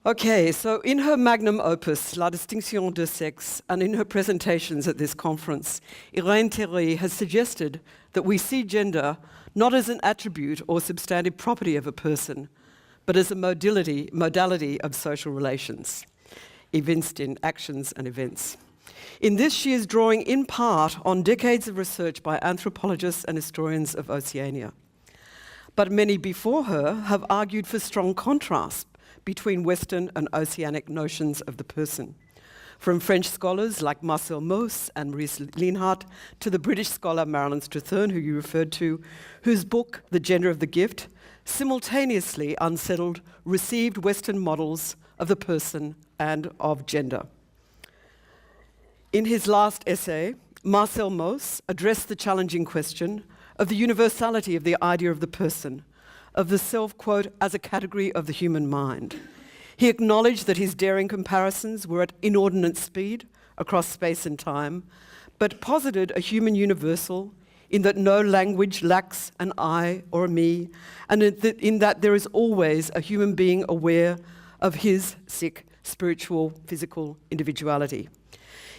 Okay, so in her magnum opus, La Distinction de Sexe, and in her presentations at this conference, Irène Théory has suggested that we see gender not as an attribute or substantive property of a person, but as a modality of social relations, evinced in actions and events. In this, she is drawing in part on decades of research by anthropologists and historians of Oceania. But many before her have argued for strong contrast between Western and Oceanic notions of the person. From French scholars like Marcel Mauss and Maurice Lienhardt to the British scholar Marilyn Strathern, who you referred to, whose book, The Gender of the Gift, simultaneously unsettled received Western models of the person and of gender. In his last essay, Marcel Mauss addressed the challenging question of the universality of the idea of the person, of the self, quote, as a category of the human mind. He acknowledged that his daring comparisons were at inordinate speed across space and time, but posited a human universal in that no language lacks an I or a me, and in that there is always a human being aware of his sick, spiritual, physical individuality.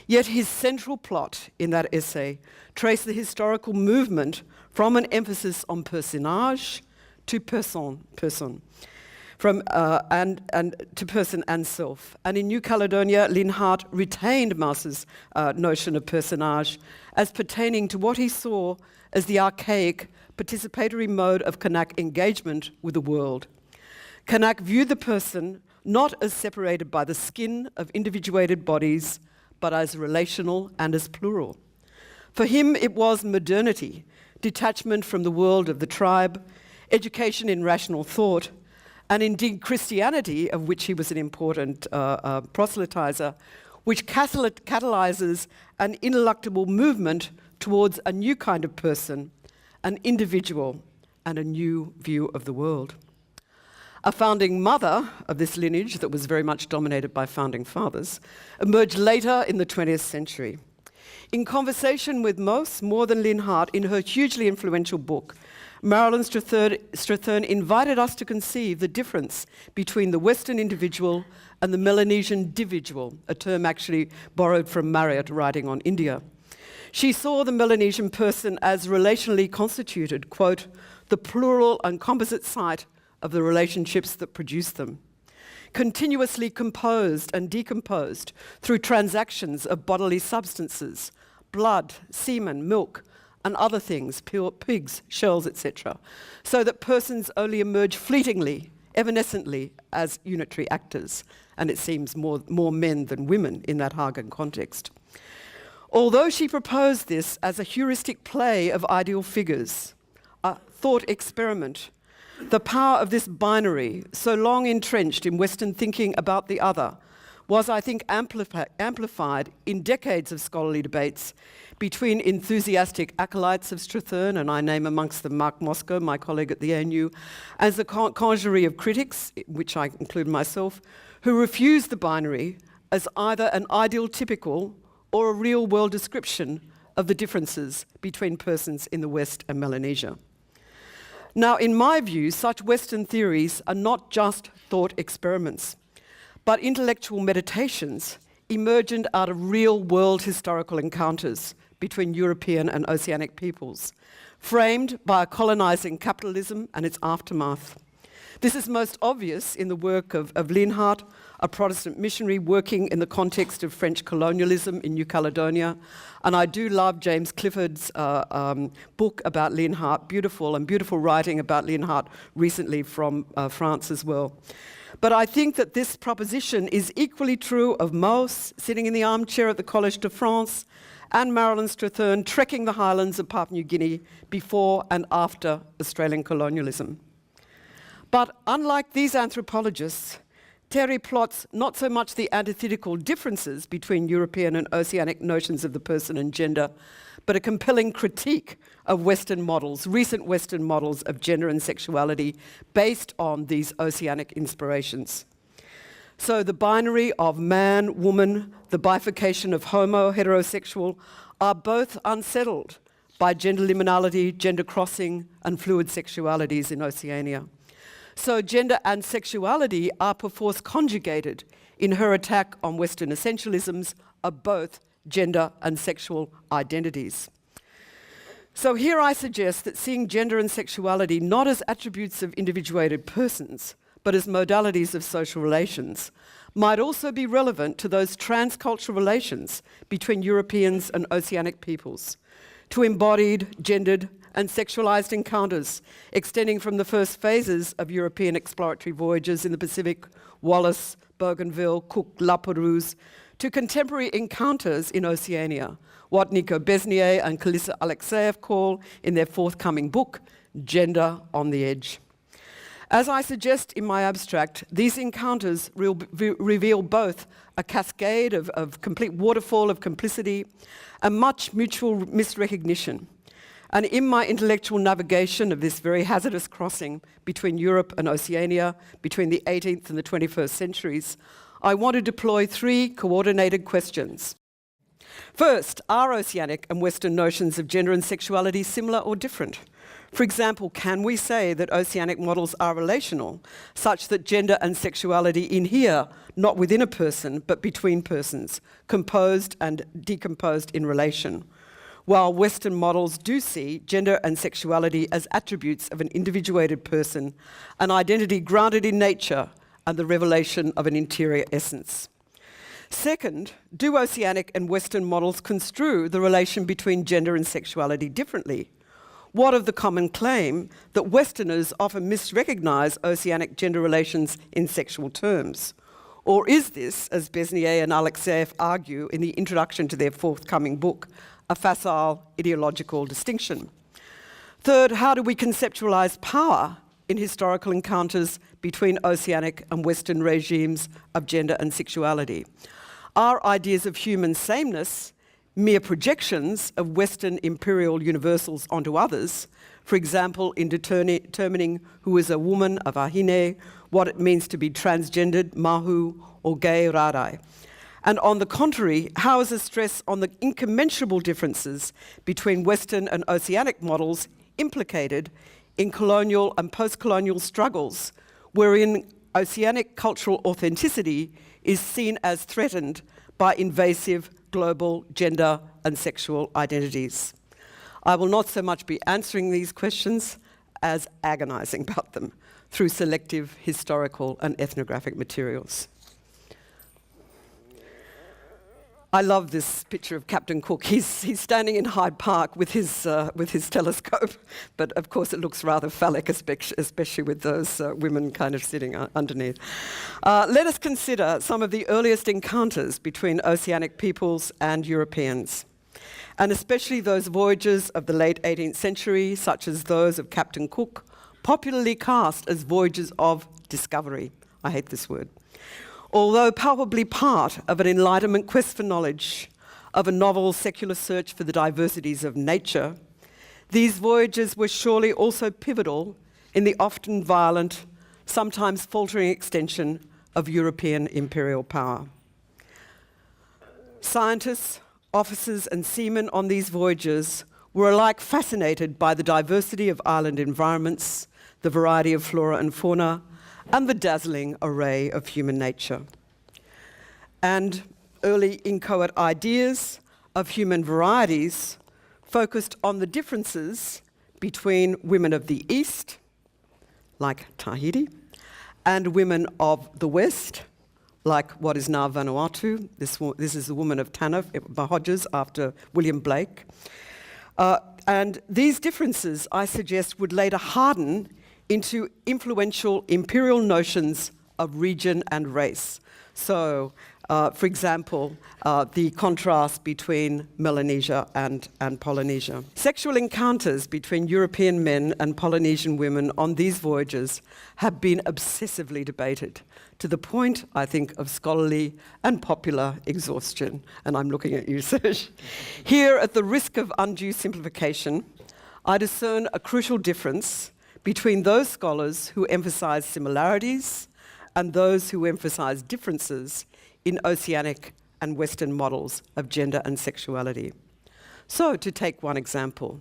Yet his central plot in that essay traced the historical movement from an emphasis on personnage to person, and to person and self. And in New Caledonia, Lienhardt retained Mauss's notion of personnage as pertaining to what he saw as the archaic participatory mode of Kanak engagement with the world. Kanak viewed the person not as separated by the skin of individuated bodies, but as relational and as plural. For him, it was modernity, detachment from the world of the tribe, education in rational thought, and indeed Christianity, of which he was an important proselytizer, which catalyzes an ineluctable movement towards a new kind of person, an individual, and a new view of the world. A founding mother of this lineage that was very much dominated by founding fathers emerged later in the 20th century. In conversation with Mauss, more than Lienhardt, in her hugely influential book, Marilyn Strathern invited us to conceive the difference between the Western individual and the Melanesian dividual, a term actually borrowed from Margaret writing on India. She saw the Melanesian person as relationally constituted, quote, the plural and composite site of the relationships that produce them, continuously composed and decomposed through transactions of bodily substances, blood, semen, milk, and other things, pigs, shells, etc., so that persons only emerge fleetingly, evanescently, as unitary actors, and it seems more men than women in that Hagen context. Although she proposed this as a heuristic play of ideal figures, a thought experiment, the power of this binary, so long entrenched in Western thinking about the other, was, I think, amplified in decades of scholarly debates between enthusiastic acolytes of Strathern, and I name amongst them Mark Moscow, my colleague at the ANU, as the congerie of critics, which I include myself, who refused the binary as either an ideal typical or a real-world description of the differences between persons in the West and Melanesia. Now, in my view, such Western theories are not just thought experiments, but intellectual meditations emergent out of real-world historical encounters between European and Oceanic peoples, framed by a colonizing capitalism and its aftermath. This is most obvious in the work of Lienhardt, a Protestant missionary working in the context of French colonialism in New Caledonia. And I do love James Clifford's book about Lienhardt, beautiful writing about Lienhardt recently from France as well. But I think that this proposition is equally true of Mauss, sitting in the armchair at the Collège de France, and Marilyn Strathern trekking the highlands of Papua New Guinea before and after Australian colonialism. But unlike these anthropologists, Terry plots not so much the antithetical differences between European and Oceanic notions of the person and gender, but a compelling critique of Western models, recent Western models of gender and sexuality based on these Oceanic inspirations. So the binary of man, woman, the bifurcation of homo, heterosexual, are both unsettled by gender liminality, gender crossing, and fluid sexualities in Oceania. So gender and sexuality are perforce conjugated in her attack on Western essentialisms of both gender and sexual identities. So here I suggest that seeing gender and sexuality not as attributes of individuated persons, but as modalities of social relations, might also be relevant to those transcultural relations between Europeans and oceanic peoples, to embodied, gendered, and sexualized encounters extending from the first phases of European exploratory voyages in the Pacific, Wallis, Bougainville, Cook, La Perouse, to contemporary encounters in Oceania, what Nico Besnier and Kalissa Alexeyev call in their forthcoming book, Gender on the Edge. As I suggest in my abstract, these encounters reveal both a cascade of complete waterfall of complicity and much mutual misrecognition. And in my intellectual navigation of this very hazardous crossing between Europe and Oceania, between the 18th and the 21st centuries, I want to deploy three coordinated questions. First, are Oceanic and Western notions of gender and sexuality similar or different? For example, can we say that Oceanic models are relational, such that gender and sexuality inhere not within a person, but between persons, composed and decomposed in relation? While Western models do see gender and sexuality as attributes of an individuated person, an identity grounded in nature, and the revelation of an interior essence. Second, do Oceanic and Western models construe the relation between gender and sexuality differently? What of the common claim that Westerners often misrecognize Oceanic gender relations in sexual terms? Or is this, as Besnier and Alexeyev argue in the introduction to their forthcoming book, a facile ideological distinction? Third, how do we conceptualize power in historical encounters between Oceanic and Western regimes of gender and sexuality? Are ideas of human sameness mere projections of Western imperial universals onto others, for example, in determining who is a woman, a vahine, what it means to be transgendered, mahu, or gay, rarai? And on the contrary, how is a stress on the incommensurable differences between Western and Oceanic models implicated in colonial and post-colonial struggles, wherein Oceanic cultural authenticity is seen as threatened by invasive global gender and sexual identities? I will not so much be answering these questions as agonizing about them through selective historical and ethnographic materials. I love this picture of Captain Cook. He's standing in Hyde Park with his telescope, but of course it looks rather phallic, especially with those women kind of sitting underneath. Let us consider some of the earliest encounters between Oceanic peoples and Europeans, and especially those voyages of the late 18th century, such as those of Captain Cook, popularly cast as voyages of discovery. I hate this word. Although palpably part of an Enlightenment quest for knowledge, of a novel secular search for the diversities of nature, these voyages were surely also pivotal in the often violent, sometimes faltering extension of European imperial power. Scientists, officers, and seamen on these voyages were alike fascinated by the diversity of island environments, the variety of flora and fauna, and the dazzling array of human nature. And early inchoate ideas of human varieties focused on the differences between women of the East, like Tahiti, and women of the West, like what is now Vanuatu. This is the woman of Tanna, Hodges, after William Blake. And these differences, I suggest, would later harden into influential imperial notions of region and race. So, for example, the contrast between Melanesia and Polynesia. Sexual encounters between European men and Polynesian women on these voyages have been obsessively debated, to the point, I think, of scholarly and popular exhaustion. And I'm looking at you, Serge. Here, at the risk of undue simplification, I discern a crucial difference between those scholars who emphasize similarities and those who emphasize differences in Oceanic and Western models of gender and sexuality. So, to take one example,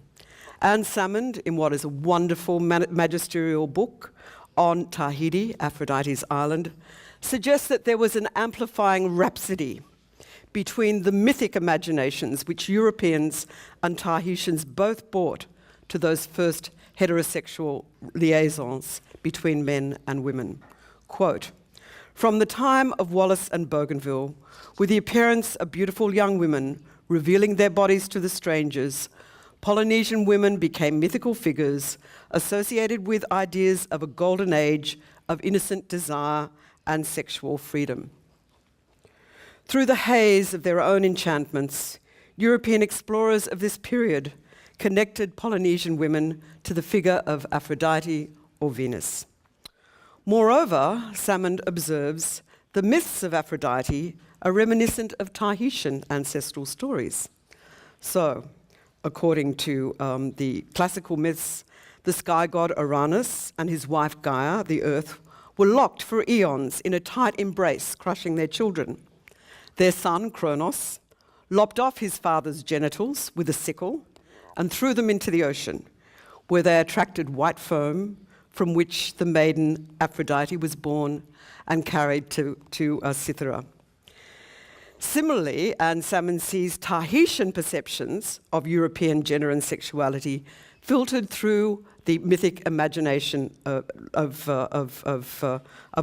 Anne Salmond, in what is a wonderful magisterial book on Tahiti, Aphrodite's island, suggests that there was an amplifying rhapsody between the mythic imaginations which Europeans and Tahitians both brought to those first heterosexual liaisons between men and women. Quote, "From the time of Wallace and Bougainville, with the appearance of beautiful young women revealing their bodies to the strangers, Polynesian women became mythical figures associated with ideas of a golden age of innocent desire and sexual freedom. Through the haze of their own enchantments, European explorers of this period connected Polynesian women to the figure of Aphrodite or Venus. Moreover, Salmond observes, the myths of Aphrodite are reminiscent of Tahitian ancestral stories. So, according to the classical myths, the sky god Uranus and his wife Gaia, the earth, were locked for eons in a tight embrace, crushing their children. Their son, Kronos, lopped off his father's genitals with a sickle and threw them into the ocean, where they attracted white foam, from which the maiden Aphrodite was born and carried to Cythera. Similarly, Anne Salmond sees Tahitian perceptions of European gender and sexuality filtered through the mythic imagination of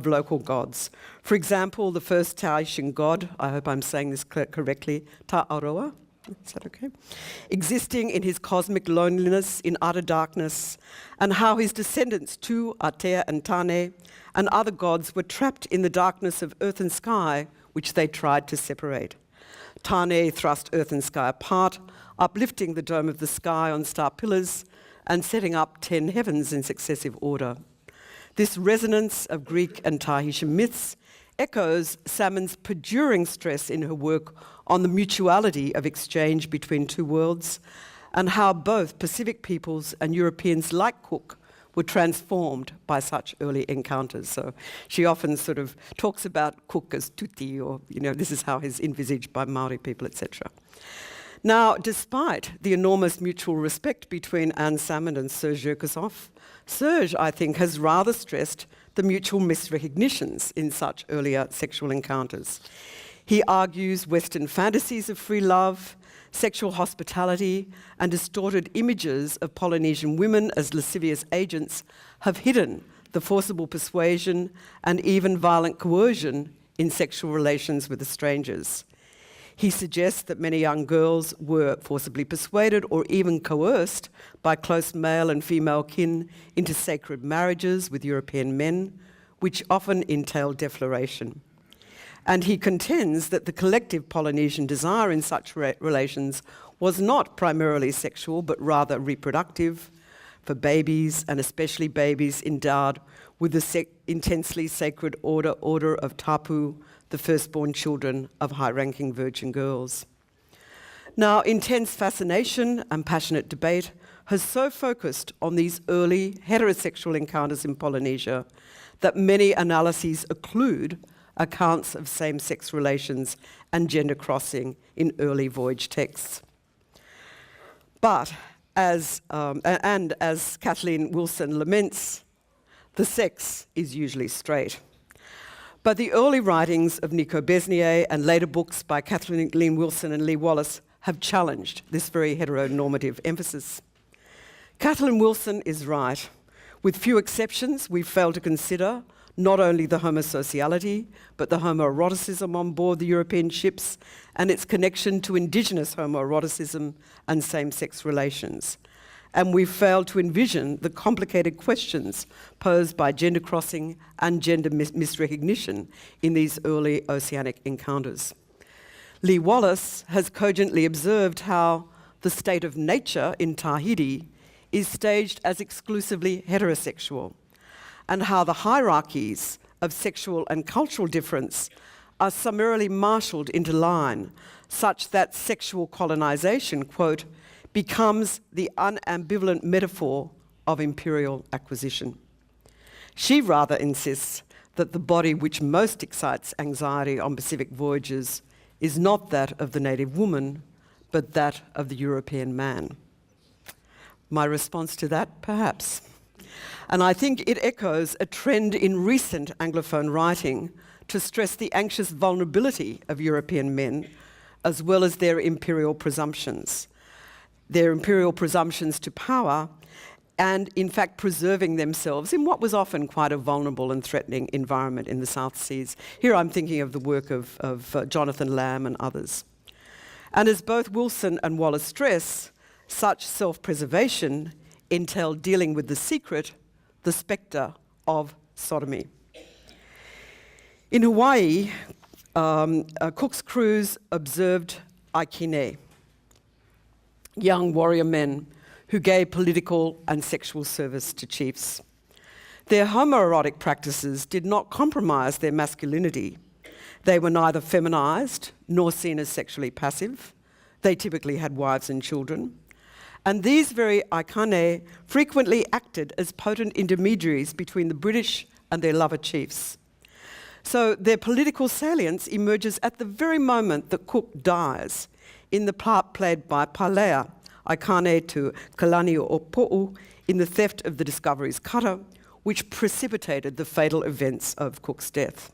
local gods. For example, the first Tahitian god, I hope I'm saying this correctly, Ta'aroa, is that okay? Existing in his cosmic loneliness in utter darkness, and how his descendants, Tu, Atea and Tane, and other gods were trapped in the darkness of earth and sky, which they tried to separate. Tane thrust earth and sky apart, uplifting the dome of the sky on star pillars and setting up 10 heavens in successive order. This resonance of Greek and Tahitian myths echoes Salmond's perduring stress in her work on the mutuality of exchange between two worlds and how both Pacific peoples and Europeans like Cook were transformed by such early encounters. So she often sort of talks about Cook as tuti, or, this is how he's envisaged by Maori people, etc. Now, despite the enormous mutual respect between Anne Salmond and Serge Yerkesov, Serge, I think, has rather stressed the mutual misrecognitions in such earlier sexual encounters. He argues Western fantasies of free love, sexual hospitality, and distorted images of Polynesian women as lascivious agents have hidden the forcible persuasion and even violent coercion in sexual relations with the strangers. He suggests that many young girls were forcibly persuaded or even coerced by close male and female kin into sacred marriages with European men, which often entailed defloration. And he contends that the collective Polynesian desire in such relations was not primarily sexual, but rather reproductive for babies, and especially babies endowed with the intensely sacred order of tapu, the firstborn children of high-ranking virgin girls. Now, intense fascination and passionate debate has so focused on these early heterosexual encounters in Polynesia that many analyses occlude accounts of same-sex relations and gender crossing in early voyage texts. But as Kathleen Wilson laments, the sex is usually straight. But the early writings of Nico Besnier and later books by Kathleen Wilson and Lee Wallace have challenged this very heteronormative emphasis. Kathleen Wilson is right. With few exceptions, we fail to consider not only the homosociality, but the homoeroticism on board the European ships and its connection to indigenous homoeroticism and same-sex relations. And we failed to envision the complicated questions posed by gender crossing and gender misrecognition in these early oceanic encounters. Lee Wallace has cogently observed how the state of nature in Tahiti is staged as exclusively heterosexual, and how the hierarchies of sexual and cultural difference are summarily marshalled into line, such that sexual colonization, quote, becomes the unambivalent metaphor of imperial acquisition. She rather insists that the body which most excites anxiety on Pacific voyages is not that of the native woman, but that of the European man. My response to that, perhaps. And I think it echoes a trend in recent Anglophone writing to stress the anxious vulnerability of European men, as well as their imperial presumptions to power, and in fact preserving themselves in what was often quite a vulnerable and threatening environment in the South Seas. Here I'm thinking of the work of Jonathan Lamb and others. And as both Wilson and Wallace stress, such self-preservation entailed dealing with the secret, the spectre of sodomy. In Hawaii, Cook's crews observed aikine, young warrior men who gave political and sexual service to chiefs. Their homoerotic practices did not compromise their masculinity. They were neither feminized nor seen as sexually passive. They typically had wives and children. And these very aikane frequently acted as potent intermediaries between the British and their lover chiefs. So their political salience emerges at the very moment that Cook dies, in the part played by Palea, aikane to Kalani o Po'u, in the theft of the Discovery's cutter, which precipitated the fatal events of Cook's death.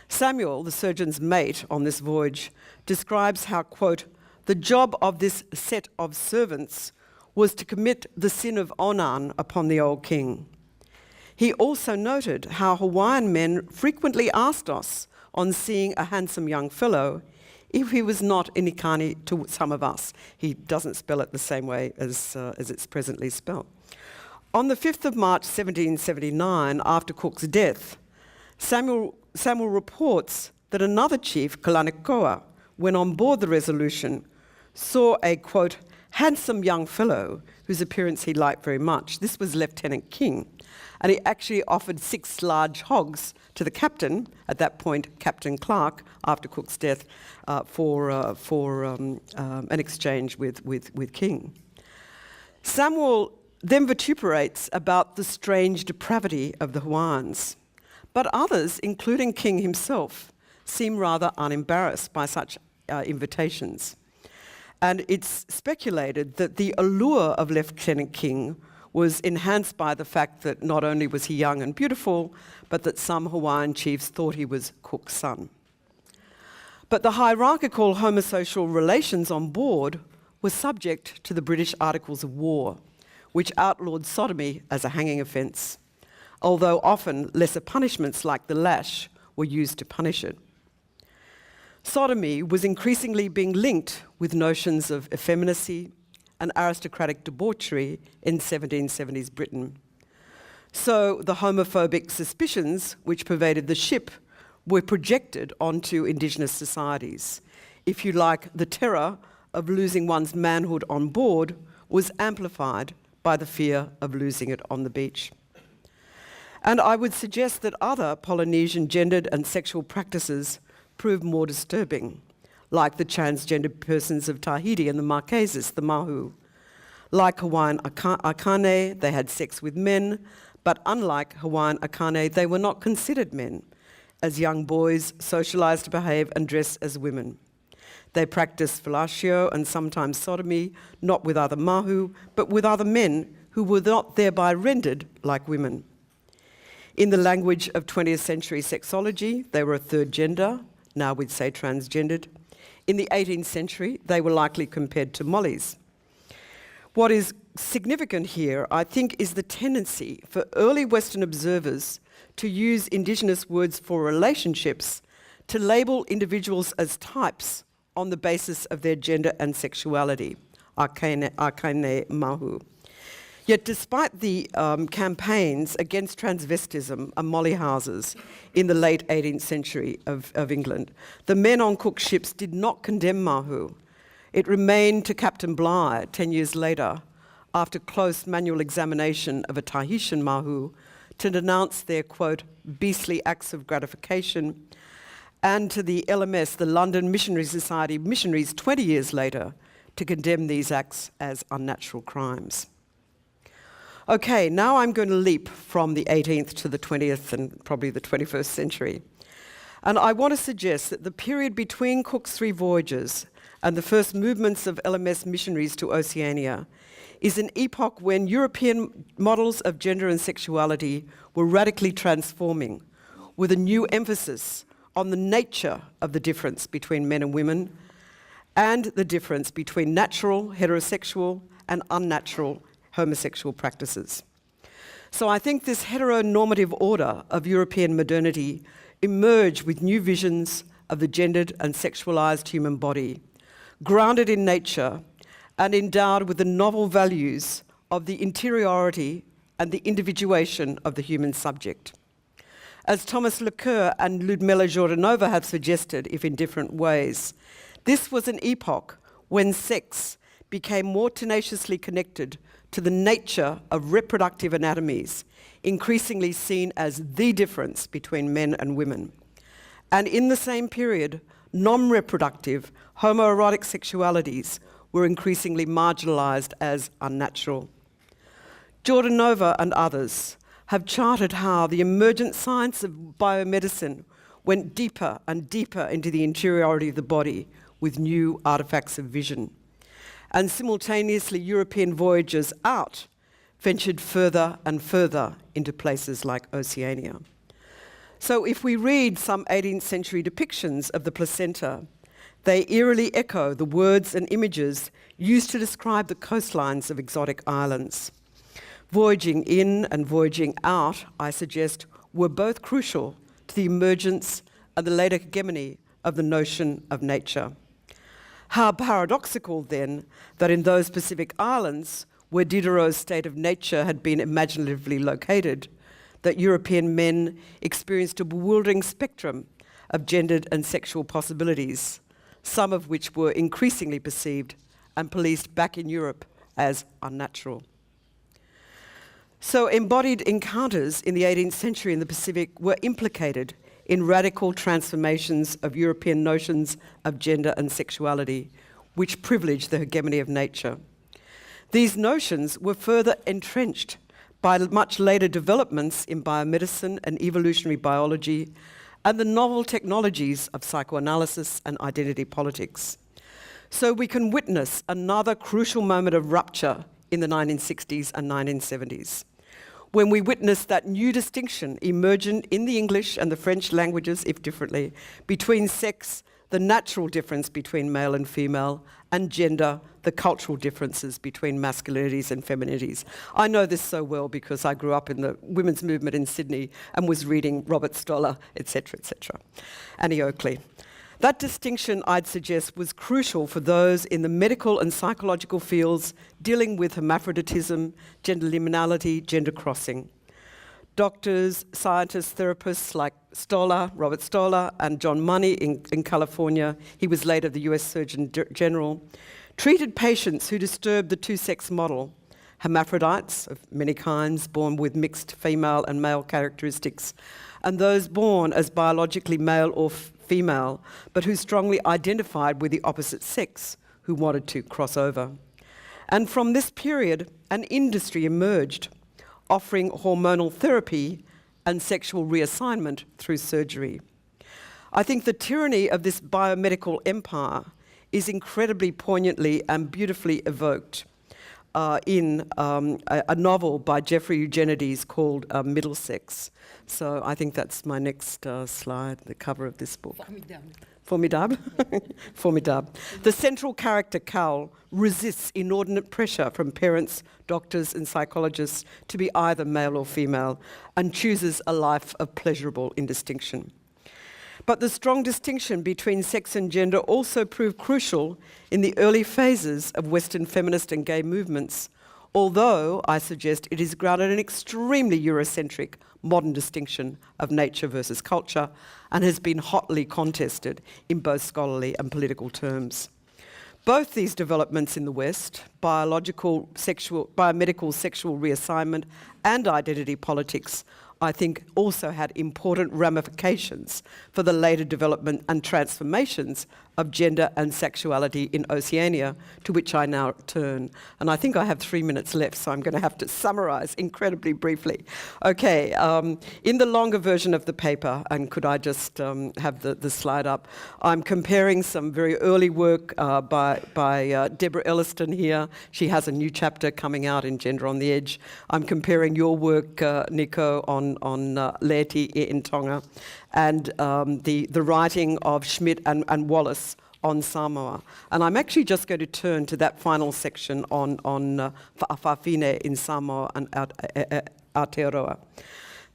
Samuel, the surgeon's mate on this voyage, describes how, quote, the job of this set of servants was to commit the sin of onan upon the old king. He also noted how Hawaiian men frequently asked us, on seeing a handsome young fellow, if he was not inikani to some of us. He doesn't spell it the same way as it's presently spelled. On the 5th of March 1779, after Cook's death, Samuel reports that another chief, Kalanikoa, when on board the Resolution, saw a, quote, handsome young fellow whose appearance he liked very much. This was Lieutenant King. And he actually offered 6 large hogs to the captain, at that point Captain Clark, after Cook's death, for an exchange with King. Samuel then vituperates about the strange depravity of the Hawaiians. But others, including King himself, seem rather unembarrassed by such invitations. And it's speculated that the allure of Lieutenant King was enhanced by the fact that not only was he young and beautiful, but that some Hawaiian chiefs thought he was Cook's son. But the hierarchical homosocial relations on board were subject to the British Articles of War, which outlawed sodomy as a hanging offence, although often lesser punishments like the lash were used to punish it. Sodomy was increasingly being linked with notions of effeminacy and aristocratic debauchery in 1770s Britain. So the homophobic suspicions which pervaded the ship were projected onto Indigenous societies. If you like, the terror of losing one's manhood on board was amplified by the fear of losing it on the beach. And I would suggest that other Polynesian gendered and sexual practices proved more disturbing, like the transgender persons of Tahiti and the Marquesas, the Mahu. Like Hawaiian Akane, they had sex with men, but unlike Hawaiian Akane, they were not considered men, as young boys socialized to behave and dress as women. They practiced fellatio and sometimes sodomy, not with other Mahu, but with other men who were not thereby rendered like women. In the language of 20th century sexology, they were a third gender, now we'd say transgendered. In the 18th century, they were likely compared to mollies. What is significant here, I think, is the tendency for early Western observers to use Indigenous words for relationships to label individuals as types on the basis of their gender and sexuality, akaine mahu. Yet despite the campaigns against transvestism and molly houses in the late 18th century of England, the men on Cook's ships did not condemn mahu. It remained to Captain Bligh 10 years later, after close manual examination of a Tahitian mahu, to denounce their, quote, beastly acts of gratification, and to the LMS, the London Missionary Society missionaries 20 years later, to condemn these acts as unnatural crimes. Okay, now I'm going to leap from the 18th to the 20th and probably the 21st century. And I want to suggest that the period between Cook's 3 voyages and the first movements of LMS missionaries to Oceania is an epoch when European models of gender and sexuality were radically transforming, with a new emphasis on the nature of the difference between men and women and the difference between natural heterosexual and unnatural homosexual practices. So I think this heteronormative order of European modernity emerged with new visions of the gendered and sexualized human body, grounded in nature and endowed with the novel values of the interiority and the individuation of the human subject. As Thomas Lecoeur and Ludmila Jordanova have suggested, if in different ways, this was an epoch when sex became more tenaciously connected to the nature of reproductive anatomies, increasingly seen as the difference between men and women. And in the same period, non-reproductive homoerotic sexualities were increasingly marginalized as unnatural. Jordanova and others have charted how the emergent science of biomedicine went deeper and deeper into the interiority of the body with new artifacts of vision. And simultaneously, European voyagers out ventured further and further into places like Oceania. So if we read some 18th century depictions of the placenta, they eerily echo the words and images used to describe the coastlines of exotic islands. Voyaging in and voyaging out, I suggest, were both crucial to the emergence and the later hegemony of the notion of nature. How paradoxical, then, that in those Pacific islands, where Diderot's state of nature had been imaginatively located, that European men experienced a bewildering spectrum of gendered and sexual possibilities, some of which were increasingly perceived and policed back in Europe as unnatural. So embodied encounters in the 18th century in the Pacific were implicated in radical transformations of European notions of gender and sexuality, which privileged the hegemony of nature. These notions were further entrenched by much later developments in biomedicine and evolutionary biology and the novel technologies of psychoanalysis and identity politics. So we can witness another crucial moment of rupture in the 1960s and 1970s, when we witnessed that new distinction emergent in the English and the French languages, if differently, between sex, the natural difference between male and female, and gender, the cultural differences between masculinities and femininities. I know this so well because I grew up in the women's movement in Sydney and was reading Robert Stoller, etc., Annie Oakley. That distinction, I'd suggest, was crucial for those in the medical and psychological fields dealing with hermaphroditism, gender liminality, gender crossing. Doctors, scientists, therapists like Stoller, Robert Stoller, and John Money in California, he was later the US Surgeon General, treated patients who disturbed the two-sex model, hermaphrodites of many kinds, born with mixed female and male characteristics, and those born as biologically male or female, but who strongly identified with the opposite sex, who wanted to cross over. And from this period, an industry emerged, offering hormonal therapy and sexual reassignment through surgery. I think the tyranny of this biomedical empire is incredibly poignantly and beautifully evoked in a novel by Jeffrey Eugenides called Middlesex. So I think that's my next slide, the cover of this book. Formidable. Formidable. The central character, Cal, resists inordinate pressure from parents, doctors, and psychologists to be either male or female, and chooses a life of pleasurable indistinction. But the strong distinction between sex and gender also proved crucial in the early phases of Western feminist and gay movements, although I suggest it is grounded in an extremely Eurocentric modern distinction of nature versus culture and has been hotly contested in both scholarly and political terms. Both these developments in the West, biomedical sexual reassignment and identity politics, I think, also had important ramifications for the later development and transformations of gender and sexuality in Oceania, to which I now turn. And I think I have 3 minutes left, so I'm going to have to summarize incredibly briefly. Okay, in the longer version of the paper, and could I just have the slide up, I'm comparing some very early work by Deborah Elliston here. She has a new chapter coming out in Gender on the Edge. I'm comparing your work, Nico, on Leti in Tonga, and the writing of Schmidt and Wallace on Samoa. And I'm actually just going to turn to that final section on Fa'afafine in Samoa and Aotearoa.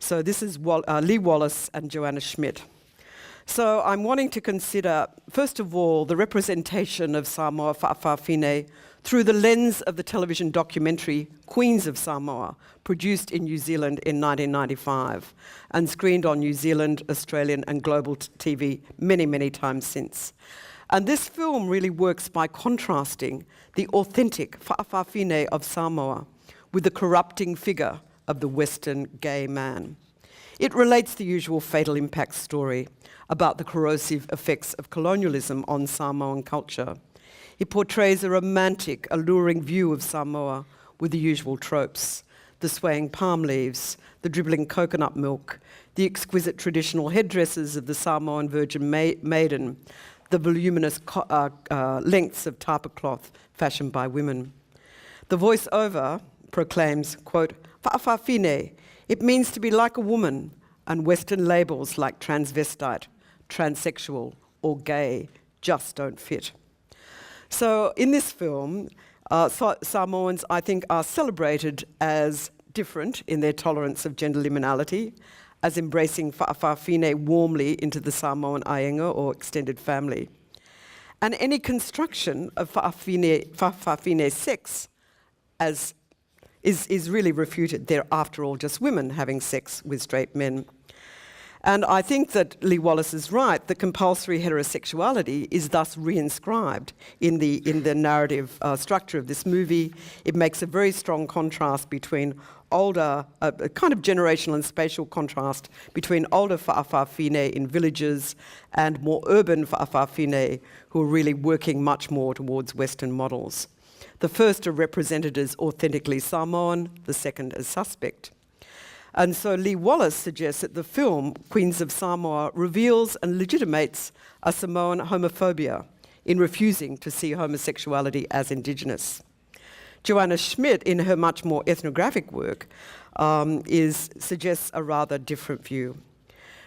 So this is Lee Wallace and Joanna Schmidt. So I'm wanting to consider, first of all, the representation of Samoa Fa'afafine through the lens of the television documentary Queens of Samoa, produced in New Zealand in 1995 and screened on New Zealand, Australian and global TV many, many times since. And this film really works by contrasting the authentic Fa'afafine of Samoa with the corrupting figure of the Western gay man. It relates the usual fatal impact story about the corrosive effects of colonialism on Samoan culture. It portrays a romantic, alluring view of Samoa with the usual tropes: the swaying palm leaves, the dribbling coconut milk, the exquisite traditional headdresses of the Samoan Virgin Maiden, the voluminous lengths of tapa cloth fashioned by women. The voice-over proclaims, quote, "Fa'afafine, it means to be like a woman," and Western labels like transvestite, transsexual, or gay just don't fit. So in this film, Samoans, I think, are celebrated as different in their tolerance of gender liminality, as embracing Fa'afafine warmly into the Samoan ainga or extended family. And any construction of Fa'afafine sex is really refuted. They're, after all, just women having sex with straight men. And I think that Lee Wallace is right, that compulsory heterosexuality is thus reinscribed in the narrative structure of this movie. It makes a very strong contrast between older, a kind of generational and spatial contrast between older Fa'afafine in villages and more urban Fa'afafine who are really working much more towards Western models. The first are represented as authentically Samoan, the second as suspect. And so Lee Wallace suggests that the film, Queens of Samoa, reveals and legitimates a Samoan homophobia in refusing to see homosexuality as indigenous. Joanna Schmidt, in her much more ethnographic work, suggests a rather different view.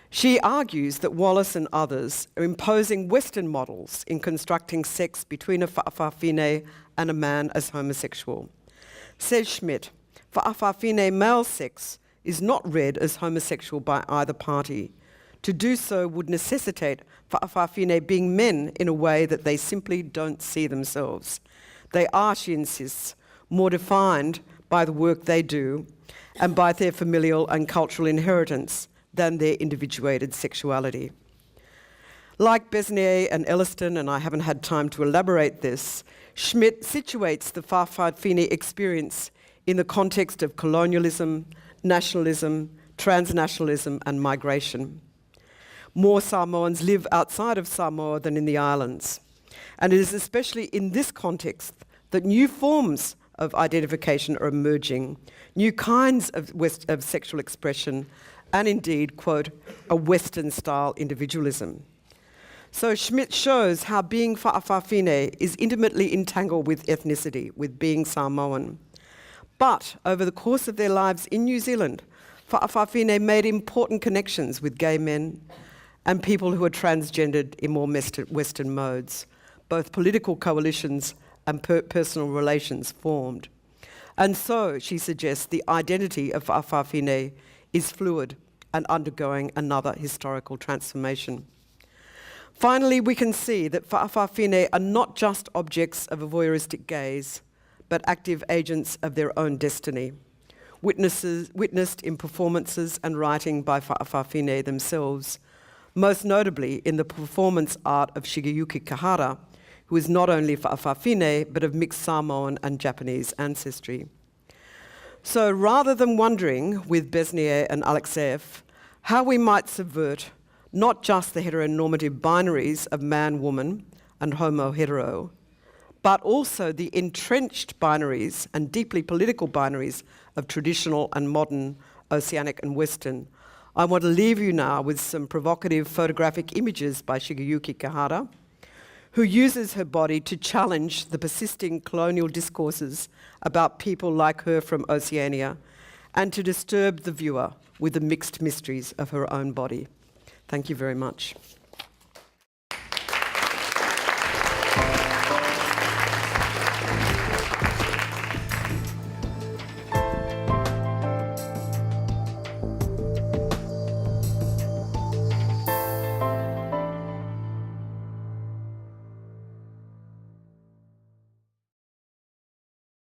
She argues that Wallace and others are imposing Western models in constructing sex between a Fa'afafine and a man as homosexual. Says Schmidt, Fa'afafine male sex is not read as homosexual by either party. To do so would necessitate Fa'afafine being men in a way that they simply don't see themselves. They are, she insists, more defined by the work they do and by their familial and cultural inheritance than their individuated sexuality. Like Besnier and Elliston, and I haven't had time to elaborate this, Schmidt situates the Fa'afafine experience in the context of colonialism, nationalism, transnationalism, and migration. More Samoans live outside of Samoa than in the islands. And it is especially in this context that new forms of identification are emerging, new kinds of sexual expression, and indeed, quote, a Western-style individualism. So Schmidt shows how being Fa'afafine is intimately entangled with ethnicity, with being Samoan. But over the course of their lives in New Zealand, Fa'afafine made important connections with gay men and people who are transgendered in more Western modes. Both political coalitions and personal relations formed. And so, she suggests, the identity of Fa'afafine is fluid and undergoing another historical transformation. Finally, we can see that Fa'afafine are not just objects of a voyeuristic gaze, but active agents of their own destiny, witnessed in performances and writing by Fa'afafine themselves, most notably in the performance art of Shigeyuki Kahara, who is not only Fa'afafine, but of mixed Samoan and Japanese ancestry. So rather than wondering, with Besnier and Alexeyev, how we might subvert not just the heteronormative binaries of man-woman and homo-hetero, but also the entrenched binaries and deeply political binaries of traditional and modern, Oceanic and Western, I want to leave you now with some provocative photographic images by Shigeyuki Kihara, who uses her body to challenge the persisting colonial discourses about people like her from Oceania and to disturb the viewer with the mixed mysteries of her own body. Thank you very much.